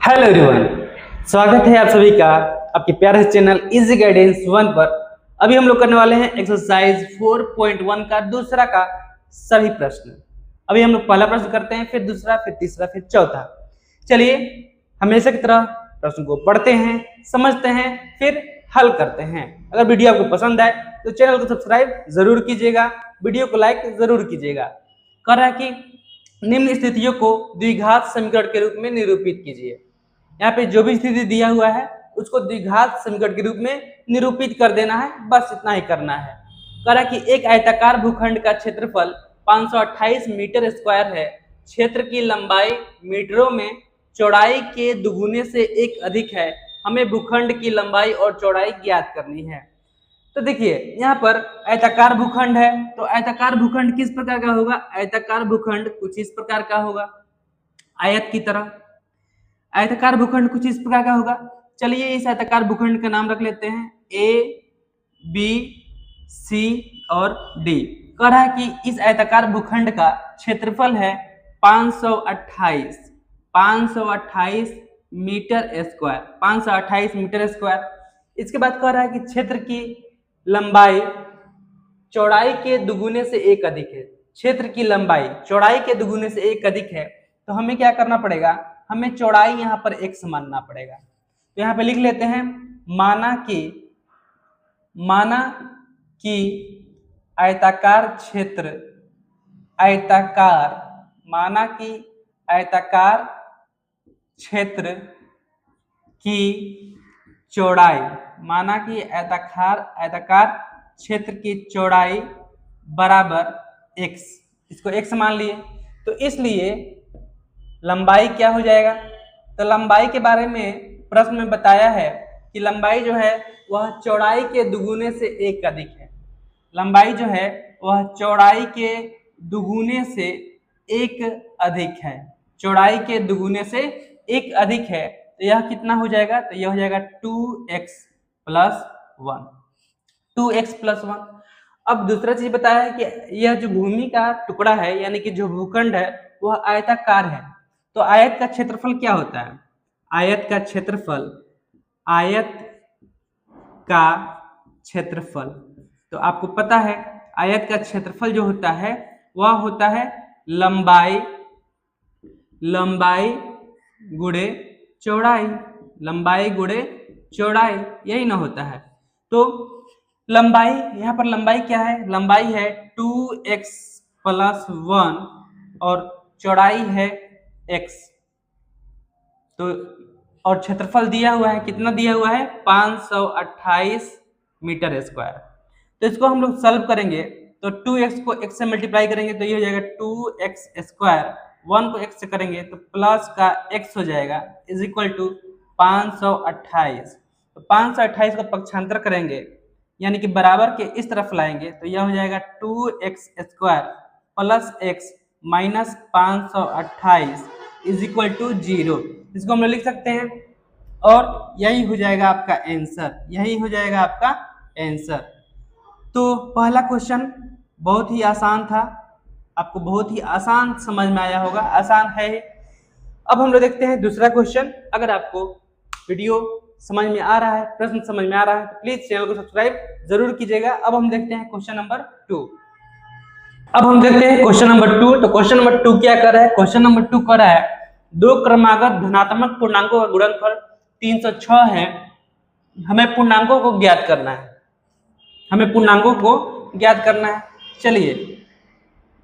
Hello everyone, स्वागत है आप सभी का आपके प्यारे चैनल इजी गाइडेंस 1 पर। अभी हम लोग करने वाले हैं एक्सरसाइज 4.1 का दूसरा का सभी प्रश्न। अभी हम लोग पहला प्रश्न करते हैं, फिर दूसरा, फिर तीसरा, फिर चौथा। चलिए हमेशा की तरह प्रश्न को पढ़ते हैं, समझते हैं, फिर हल करते हैं। अगर वीडियो आपको पसंद आए तो चैनल को सब्सक्राइब जरूर कीजिएगा, वीडियो को लाइक जरूर कीजिएगा। कह रहा है कि निम्न स्थितियों को द्विघात समीकरण के रूप में निरूपित कीजिए। यहाँ पे जो भी स्थिति दिया हुआ है उसको द्विघात समीकरण के रूप में निरूपित कर देना है, बस इतना ही करना है। कह रहा है कि एक आयताकार भूखंड का क्षेत्रफल 528 मीटर स्क्वायर है। क्षेत्र की लंबाई मीटरों में चौड़ाई के दुगुने से एक अधिक है। हमें भूखंड की लंबाई और चौड़ाई ज्ञात करनी है। तो देखिए यहाँ पर आयताकार भूखंड है, तो आयताकार भूखंड किस प्रकार का होगा? आयताकार भूखंड कुछ इस प्रकार का होगा, आयत की तरह। आयताकार भूखंड कुछ इस प्रकार का होगा। चलिए इस आयताकार भूखंड का नाम रख लेते हैं ए, बी, सी और डी। कह रहा है कि इस आयताकार भूखंड का क्षेत्रफल है 528 मीटर स्क्वायर, 528 मीटर स्क्वायर। इसके बाद कह रहा है कि क्षेत्र की लंबाई चौड़ाई के दुगुने से एक अधिक है। क्षेत्र की लंबाई चौड़ाई के दुगुने से एक अधिक है, तो हमें क्या करना पड़ेगा? हमें चौड़ाई यहाँ पर x मानना पड़ेगा। तो यहाँ पे लिख लेते हैं माना कि आयताकार क्षेत्र की चौड़ाई, माना कि आयताकार क्षेत्र की चौड़ाई बराबर x, इसको x मान लिए। तो इसलिए लंबाई क्या हो जाएगा? तो लंबाई के बारे में प्रश्न में बताया है कि लंबाई जो है वह चौड़ाई के दुगुने से एक अधिक है। लंबाई जो है वह चौड़ाई के दुगुने से एक अधिक है, चौड़ाई के दुगुने से एक अधिक है। तो यह कितना हो जाएगा? तो यह हो जाएगा 2x प्लस 1, 2x प्लस 1। अब दूसरा चीज बताया है कि यह जो भूमि का टुकड़ा है यानी कि जो भूखंड है वह आयताकार है। तो आयत का क्षेत्रफल क्या होता है? आयत का क्षेत्रफल तो आपको पता है आयत का क्षेत्रफल जो होता है वह होता है लंबाई गुणे चौड़ाई, लंबाई गुणे चौड़ाई, यही ना होता है। तो लंबाई, यहाँ पर लंबाई क्या है? लंबाई है 2x प्लस 1 और चौड़ाई है x। तो और क्षेत्रफल दिया हुआ है, कितना दिया हुआ है? 528 मीटर स्क्वायर। तो इसको हम लोग सॉल्व करेंगे तो 2x को x से मल्टीप्लाई करेंगे तो ये हो जाएगा 2x स्क्वायर, 1 को x से करेंगे तो प्लस का x हो जाएगा इज इक्वल टू 528। तो 528 को पक्षांतर करेंगे यानी कि बराबर के इस तरफ लाएंगे तो यह हो जाएगा 2x square plus x minus 528 is equal to 0। इसको हम लोग लिख सकते हैं और यही हो जाएगा आपका आंसर, तो पहला क्वेश्चन बहुत ही आसान था, आपको बहुत ही आसान समझ में आया होगा, आसान है। अब हम लोग देखते हैं दूसरा क्वेश्चन। अगर आपको वीडियो समझ में आ रहा है, प्रश्न समझ में आ रहा है तो प्लीज चैनल को सब्सक्राइब जरूर कीजिएगा। अब हम देखते हैं क्वेश्चन नंबर 2। तो क्वेश्चन नंबर 2 क्या कर रहा है? क्वेश्चन नंबर 2 कर रहा है दो क्रमागत धनात्मक पूर्णांकों का गुणनफल 306 है। हमें पूर्णांकों को ज्ञात करना है। चलिए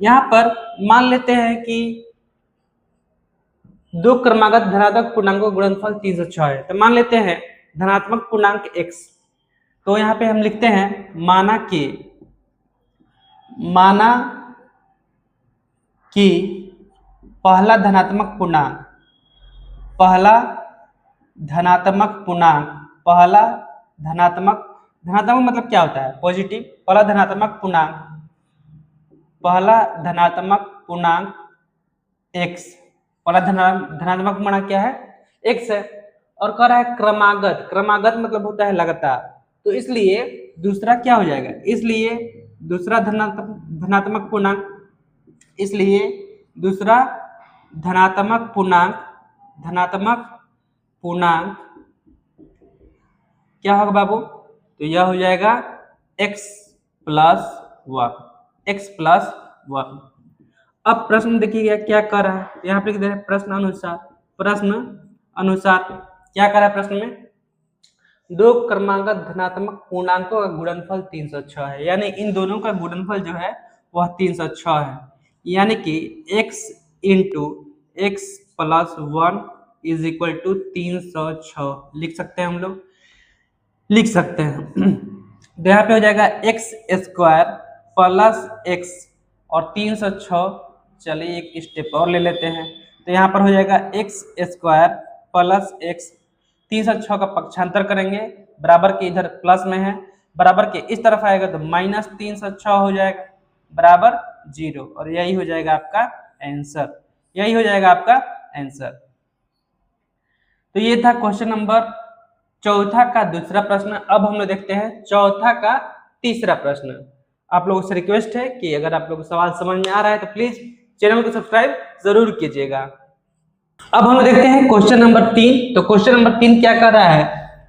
यहाँ पर मान लेते हैं कि दो क्रमागत धनात्मक पूर्णांकों का गुणनफल 306 है। तो मान लेते हैं धनात्मक पूर्णांक x। तो यहाँ पे हम लिखते हैं माना कि पहला धनात्मक मतलब क्या होता है? पॉजिटिव। पहला धनात्मक पूर्णांक x, पहला धनात्मक पूर्णांक क्या है? x है। और कह रहा है क्रमागत मतलब होता है लगातार, तो इसलिए दूसरा क्या हो जाएगा? इसलिए दूसरा धनात्मक पूर्णांक पूर्णांक क्या होगा बाबू? तो यह हो जाएगा x plus one, x plus one. अब प्रश्न देखिएगा क्या कर रहा है, यहाँ पे लिख दे रहे हैं प्रश्न अनुसार। प्रश्न अनुसार क्या कर रहा है प्रश्न में? दो क्रमांकत धनात्मक पूर्णांकों का गुणनफल 306 है, यानी इन दोनों का गुणनफल जो है वह 306 है, यानी कि x into x plus one is equal to 306 लिख सकते हैं, हम लोग लिख सकते हैं। तो यहाँ पे हो जाएगा एक्स स्क्वायर प्लस एक्स और 306, चलिए एक स्टेप और ले लेते हैं। तो यहाँ पर हो जाएगा एक्स स्क्वायर प्लस एक्स, 306 का पक्षांतर करेंगे, बराबर के इधर प्लस में है, बराबर के इस तरफ आएगा तो माइनस 306 हो जाएगा, बराबर 0, और यही हो जाएगा आपका आंसर, यही हो जाएगा आपका आंसर। तो ये था क्वेश्चन नंबर चौथा का दूसरा प्रश्न। अब हम लोग देखते हैं चौथा का तीसरा प्रश्न। आप लोगों से रिक्वेस्ट है कि अगर आप लोगों को सवाल समझ में आ रहा है तो प्लीज चैनल को सब्सक्राइब जरूर कीजिएगा। अब हम देखते हैं क्वेश्चन नंबर 3। तो क्वेश्चन नंबर 3 क्या कर रहा है?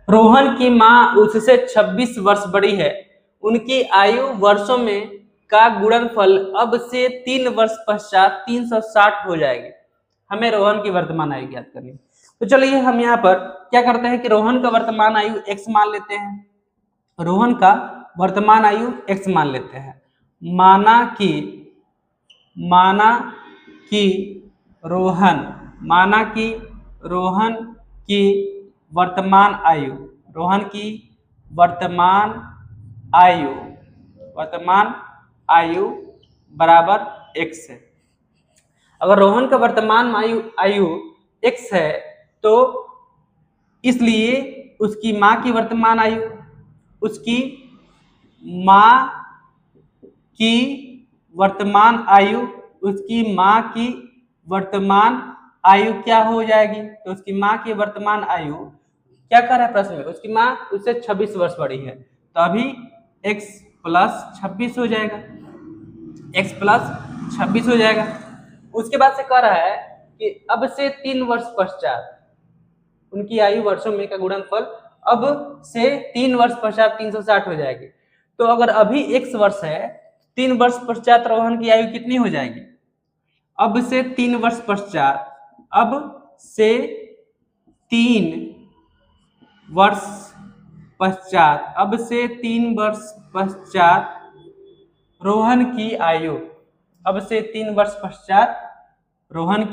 रोहन की माँ उससे 26 वर्ष बड़ी है, उनकी आयु वर्षों में का गुणनफल अब से 3 वर्ष पश्चात 360 हो जाएगी। हमें रोहन की वर्तमान आयु ज्ञात करनी। तो चलिए हम यहाँ पर क्या करते हैं कि रोहन का वर्तमान आयु x मान लेते हैं, रोहन का वर्तमान आयु x मान लेते हैं। माना कि रोहन की वर्तमान आयु बराबर x है। अगर रोहन का वर्तमान आयु x है तो इसलिए उसकी माँ की वर्तमान आयु क्या हो जाएगी? तो उसकी माँ की वर्तमान आयु क्या कर रहा है प्रश्न में? उसकी माँ उससे 26 वर्ष बड़ी है, तो अभी x प्लस 26 हो जाएगा, x प्लस 26 हो जाएगा। उसके बाद से कह रहा है कि अब से 3 वर्ष पश्चात उनकी आयु वर्षों में का गुणनफल अब से 3 वर्ष पश्चात 360 हो जाएगी। तो अगर अभी x वर्ष है, 3 वर्ष पश्चात रोहन की आयु कितनी हो जाएगी? अब से 3 वर्ष पश्चात रोहन की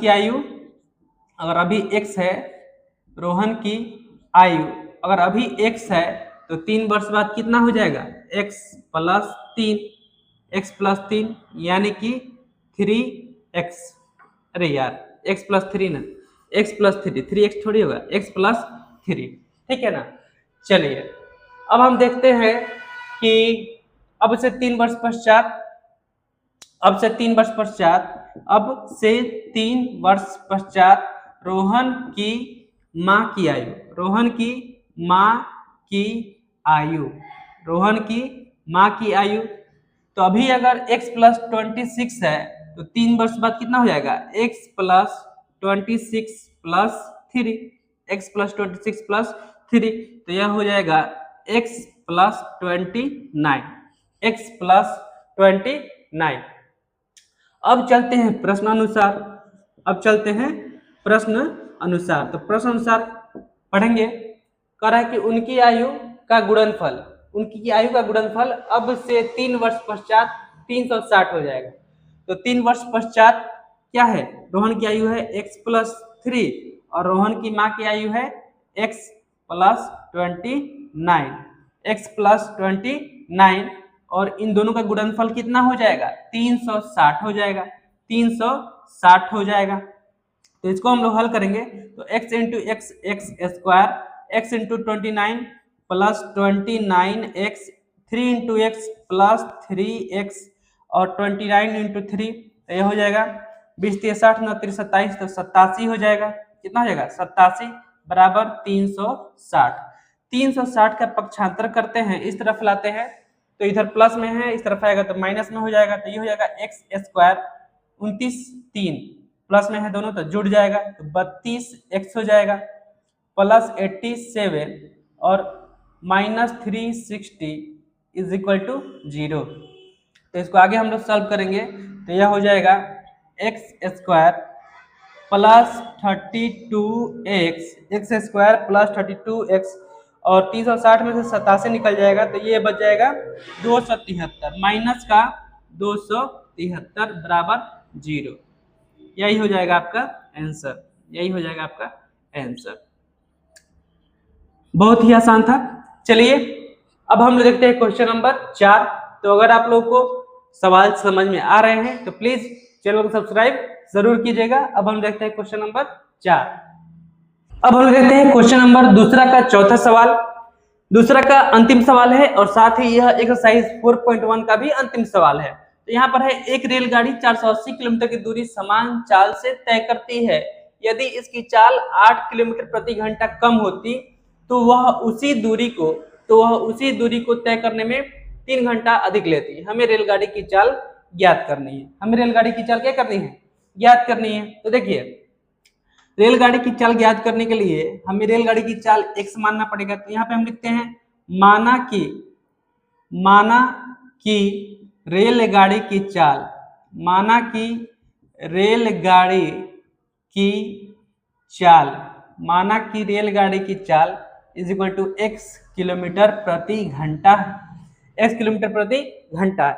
आयु अगर अभी x है, रोहन की आयु अगर अभी x है तो 3 वर्ष बाद कितना हो जाएगा? x प्लस 3 यानी कि 3x। अरे यार x प्लस 3 ना, x प्लस 3x थोड़ी होगा, x प्लस 3, ठीक है ना। चलिए अब हम देखते हैं कि अब से 3 वर्ष पश्चात रोहन की माँ की आयु तो अभी अगर x प्लस 26 है तो 3 वर्ष बाद कितना हो जाएगा? x plus 26 plus 3, x plus 26 plus 3, तो यह हो जाएगा x प्लस 29। अब चलते हैं प्रश्न अनुसार। तो प्रश्न अनुसार पढ़ेंगे। कह रहा है कि उनकी आयु का गुणनफल अब से 3 वर्ष पश्चात 360 हो जाएगा। तो 3 वर्ष पश्चात क्या है? रोहन की आयु है x प्लस 3 और रोहन की माँ की आयु है x प्लस 29 और इन दोनों का गुणनफल कितना हो जाएगा? 360 हो जाएगा। तो इसको हम लोग हल करेंगे तो x into x square, x into 29 plus 29x, 3 into x plus 3x और 29 इंटू 3, तो यह हो जाएगा 20 60 9 27, तो 87 हो जाएगा। कितना हो जाएगा? 87 बराबर 360 का पक्षांतर करते हैं, इस तरफ लाते हैं तो इधर प्लस में है, इस तरफ आएगा तो माइनस में हो जाएगा। तो ये हो जाएगा एक्स स्क्वायर 29 3 प्लस में है दोनों तो जुड़ जाएगा तो 32x हो जाएगा। प्लस 87 और माइनस 360 इज इक्वल टू 0। तो इसको आगे हम लोग सॉल्व करेंगे तो यह हो जाएगा x square plus 32x, x square plus 32x और 360 में से 87 निकल जाएगा तो ये बच जाएगा 273 माइनस का 273 बराबर 0। यही हो जाएगा आपका आंसर, यही हो जाएगा आपका आंसर। बहुत ही आसान था। चलिए अब हम लोग देखते हैं क्वेश्चन नंबर 4। तो अगर आप लोगों को सवाल समझ में आ रहे हैं तो प्लीज चैनल को सब्सक्राइब जरूर कीजिएगा। अब हम देखते हैं क्वेश्चन नंबर 4। अब हम देखते हैं क्वेश्चन नंबर दूसरा का चौथा सवाल, दूसरा का अंतिम सवाल है और साथ ही यह एक्सरसाइज 4.1 का भी अंतिम सवाल है। तो यहाँ पर है एक रेलगाड़ी 480 किलोमीटर की दूरी समान चाल से तय करती है। यदि इसकी चाल 8 किलोमीटर प्रति घंटा कम होती तो वह उसी दूरी को तय करने में 3 घंटा अधिक लेती। हमें रेलगाड़ी की चाल ज्ञात करनी है। हमें रेलगाड़ी की चाल क्या करनी है? ज्ञात करनी है। तो देखिए रेलगाड़ी की चाल ज्ञात करने के लिए हमें रेलगाड़ी की चाल x मानना पड़ेगा। तो यहाँ पे हम लिखते हैं माना कि रेलगाड़ी की चाल, माना कि रेलगाड़ी की चाल, माना कि रेलगाड़ी की चाल is equal to x kilometre प्रति घंटा, x किलोमीटर प्रति घंटा।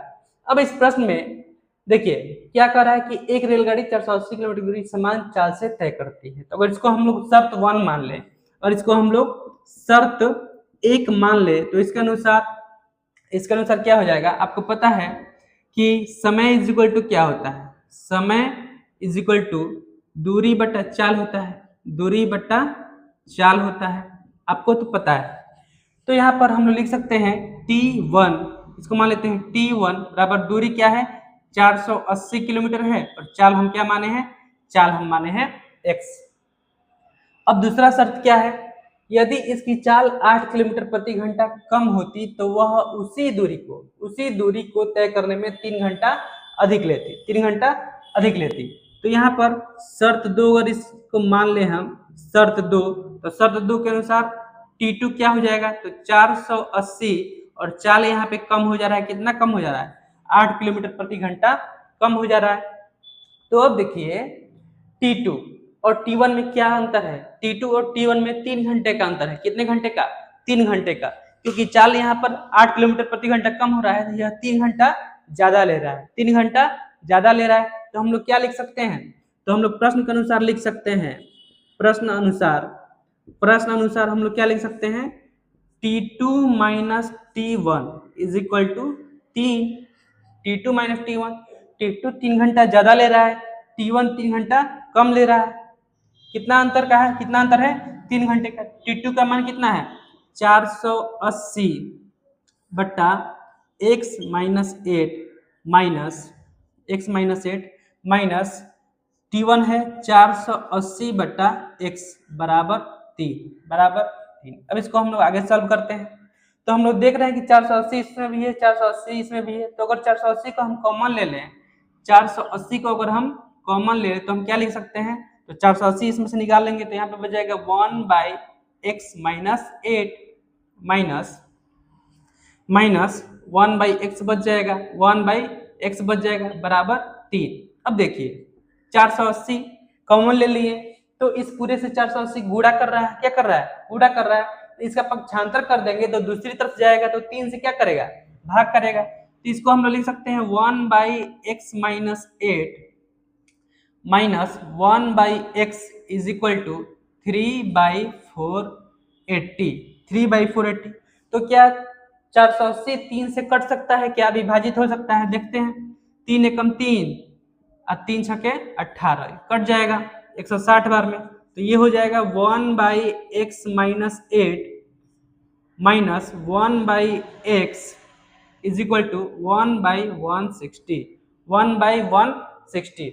अब इस प्रश्न में देखिए क्या कर रहा है कि एक रेलगाड़ी 480 किलोमीटर दूरी समान चाल से तय करती है। तो अगर इसको हम लोग शर्त 1 मान लें और इसको हम लोग शर्त 1 मान ले तो इसके अनुसार क्या हो जाएगा? आपको पता है कि समय इज इक्वल टू क्या होता है? समय इज इक्वल टू दूरी बटा चाल होता है, दूरी बटा चाल होता है, आपको तो पता है। तो यहाँ पर हम लोग लिख सकते हैं T1, इसको मान लेते हैं T1 बराबर दूरी क्या है? 480 किलोमीटर है और चाल हम क्या माने हैं? चाल हम माने हैं x। अब दूसरा शर्त क्या है? यदि इसकी चाल 8 किलोमीटर प्रति घंटा कम होती तो वह उसी दूरी को तय करने में 3 घंटा अधिक लेती, 3 घंटा अधिक लेती। तो यहाँ पर शर्त 2 अगर इसको मान ले हम शर्त 2, तो शर्त 2 के अनुसार T2 क्या हो जाएगा? तो 480 और चाल यहाँ पे कम हो जा रहा है। कितना कम हो जा रहा है? 8 किलोमीटर प्रति घंटा कम हो जा रहा है। तो अब देखिए T2 और T1 में क्या अंतर है? T2 और T1 में 3 घंटे का अंतर है। कितने घंटे का? 3 घंटे का, क्योंकि चाल यहाँ पर 8 किलोमीटर प्रति घंटा कम हो रहा है, यह 3 घंटा ज्यादा ले रहा है, 3 घंटा ज्यादा ले रहा है। तो हम लोग क्या लिख सकते हैं? तो हम लोग प्रश्न के अनुसार लिख सकते हैं, प्रश्न अनुसार हम लोग क्या लिख सकते हैं? T2 minus T1 is equal to 3, T2 minus T1, T2 3 घंटा ज्यादा ले रहा है, T1 3 घंटा कम ले रहा है। कितना अंतर का है? कितना अंतर है? 3 घंटे का। T2 का मान कितना है? 480 बट्टा x माइनस 8 माइनस T1 है 480 बट्टा x बराबर 3। अब इसको हम लोग आगे सॉल्व करते हैं। तो हम लोग देख रहे हैं कि 480 इसमें भी है, 480 इसमें भी है। तो अगर 480 को हम कॉमन ले लें, 480 को अगर हम कॉमन ले लें तो हम क्या लिख सकते हैं? तो 480 इसमें से निकाल लेंगे तो यहाँ पे बच जाएगा 1/x माइनस 8 माइनस 1/x बच जाएगा, 1/x बच जाएगा बराबर 3। अब देखिए 480 कॉमन ले लिए तो इस पूरे से 480 गुणा कर रहा है, क्या कर रहा है? गुणा कर रहा है। इसका पक्षांतर कर देंगे तो दूसरी तरफ जाएगा तो 3 से क्या करेगा? भाग करेगा। तो इसको हम लोग लिख सकते हैं 1/x minus 8 minus 1/x is equal to 3/480। तो क्या 480 3 से कट सकता है? क्या विभाजित हो सकता है? देखते हैं। 3 एकम 3 और 3 छके 18 कट जाएगा 160 बार में। तो ये हो जाएगा 1/x minus 8 minus 1/x is equal to 1/160।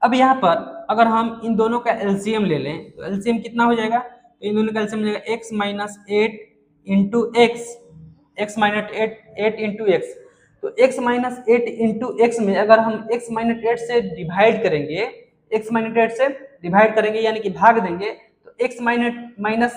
अब यहाँ पर अगर हम इन दोनों का एलसीएम ले लें तो एलसीएम कितना हो जाएगा? तो इन दोनों का एलसीएम हो जाएगा x minus 8 into x minus 8 into x। तो x माइनस 8 इंटू x में अगर हम x माइनस 8 से डिवाइड करेंगे, x माइनस 8 से डिवाइड करेंगे यानी कि भाग देंगे, तो x माइनस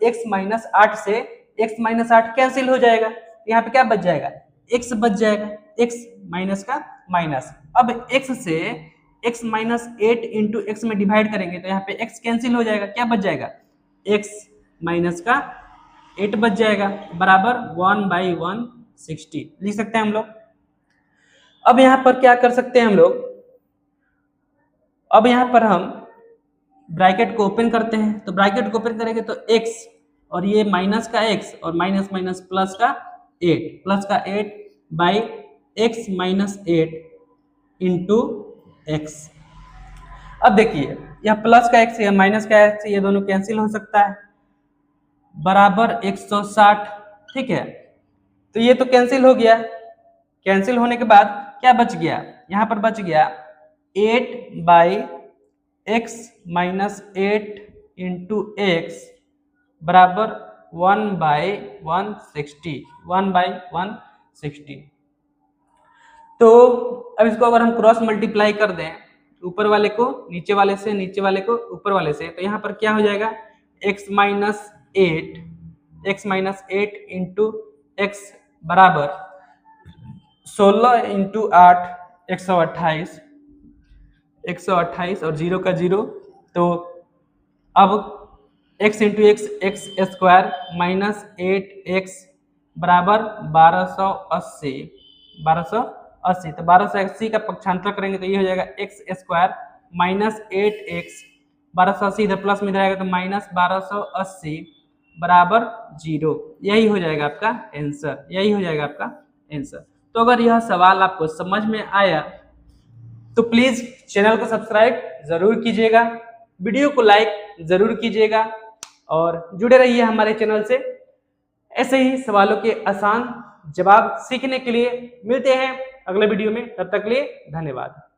8 से x माइनस 8 कैंसिल हो जाएगा, यहाँ पे क्या बच जाएगा, x बच जाएगा, x माइनस का माइनस। अब x से x माइनस 8 इंटू एक्स में डिवाइड करेंगे तो यहाँ पे x कैंसिल हो जाएगा, क्या बच जाएगा, x माइनस का 8 बच जाएगा, बराबर 1/160 लिख सकते हैं हम लोग। अब यहाँ पर क्या कर सकते हैं हम लोग, अब यहाँ पर हम ब्रैकेट को ओपन करते हैं, तो ब्रैकेट को ओपन करेंगे तो x और ये माइनस का x और माइनस माइनस प्लस का 8 by x minus 8 into x। अब देखिए यह प्लस का x या माइनस का x ये दोनों कैंसिल हो सकता है, बराबर 160, ठीक है। तो ये तो कैंसिल हो गया, कैंसिल होने के बाद क्या बच गया, यहाँ पर बच गया 8 by x minus 8 into x बराबर 1/160। तो अब इसको अगर हम क्रॉस मल्टीप्लाई कर दें, ऊपर वाले को नीचे वाले से, नीचे वाले को ऊपर वाले से, तो यहाँ पर क्या हो जाएगा, x माइनस 8 इंटू एक्स बराबर 16 इंटू 8 128 और 0 का 0, तो अब x into x square minus 8x बराबर 1280। तो 1280 का पक्षांतर करेंगे तो ये हो जाएगा x स्क्वायर माइनस 8x, 1280 इधर प्लस में रहेगा तो माइनस 1280 बराबर 0। यही हो जाएगा आपका आंसर, यही हो जाएगा आपका आंसर। तो अगर यह सवाल आपको समझ में आया तो प्लीज चैनल को सब्सक्राइब जरूर कीजिएगा, वीडियो को लाइक जरूर कीजिएगा और जुड़े रहिए हमारे चैनल से। ऐसे ही सवालों के आसान जवाब सीखने के लिए मिलते हैं अगले वीडियो में, तब तक के लिए धन्यवाद।